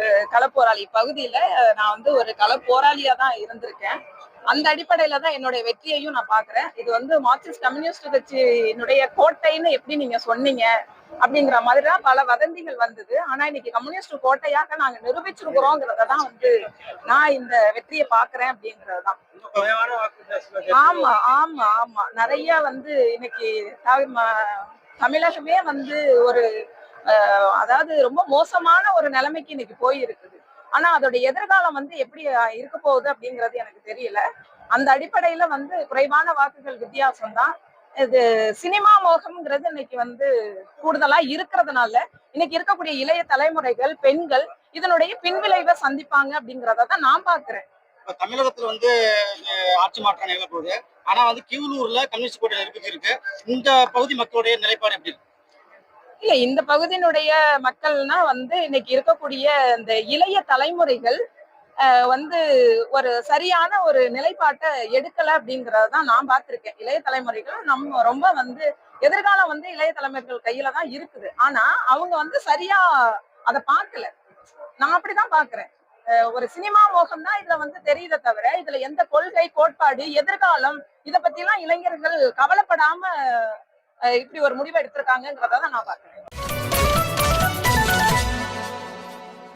ஒரு களப்போராளி பகுதியில நான் வந்து ஒரு களப்போராளியா தான் இருந்திருக்கேன். அந்த அடிப்படையில தான் என்னுடைய வெற்றியையும் நான் பாக்குறேன். இது வந்து மார்க்சிஸ்ட் கம்யூனிஸ்ட் கட்சியினுடைய கோட்டைன்னு எப்படி நீங்க சொன்னீங்க அப்படிங்கிற மாதிரி தான் பல வதந்திகள் வந்தது. ஆனா இன்னைக்கு கம்யூனிஸ்ட் கோட்டையாக நாங்க நிரூபிச்சிருக்கிறோங்கிறத தான் வந்து நான் இந்த வெற்றியை பாக்குறேன் அப்படிங்கறதுதான். ஆமா ஆமா ஆமா நிறைய வந்து இன்னைக்கு தமிழகமே வந்து ஒரு அதாவது ரொம்ப மோசமான ஒரு நிலைமைக்கு இன்னைக்கு போயிருக்குது. ஆனா அதோட எதிர்காலம் வந்து எப்படி இருக்க போகுது அப்படிங்கிறது எனக்கு தெரியல. அந்த அடிப்படையில வந்து குறைவான வாக்குகள் வித்தியாசம் தான். இது சினிமா மோகம்ங்கிறது இன்னைக்கு வந்து கூடுதலா இருக்கிறதுனால இன்னைக்கு இருக்கக்கூடிய இளைய தலைமுறைகள், பெண்கள் இதனுடைய பின்விளைவை சந்திப்பாங்க அப்படிங்கிறத தான் நான் பாக்குறேன். தமிழகத்துல வந்து ஆட்சி மாற்றம் நிகழப்போகுது. ஆனா வந்து கீவளூர்ல கம்யூனிஸ்ட் கோட்டை நிரூபிச்சிருக்கு. இந்த பகுதி மக்களுடைய நிலைப்பாடு எப்படி இருக்கு? இல்ல இந்த பகுதியினுடைய மக்கள்னா வந்து இன்னைக்கு இருக்கக்கூடிய இந்த இளைய தலைமுறைகள் வந்து ஒரு சரியான ஒரு நிலைப்பாட்டை எடுக்கல அப்படிங்கறதான் நான் பார்த்திருக்கேன். இளைய தலைமுறைகள் நம்ம ரொம்ப வந்து எதிர்காலம் வந்து இளைய தலைமுறைகள் கையில தான் இருக்குது. ஆனா அவங்க வந்து சரியா அதை பார்க்கல. நான் அப்படிதான் பாக்குறேன். ஒரு சினிமா மோகம் தான் இதுல வந்து தெரியுதே தவிர இதுல எந்த கொள்கை, கோட்பாடு, எதிர்காலம் இத பத்தி எல்லாம் இளைஞர்கள் கவலைப்படாம இப்படி ஒரு முடிவை எடுத்திருக்காங்கிறத நான் பாக்குறேன்.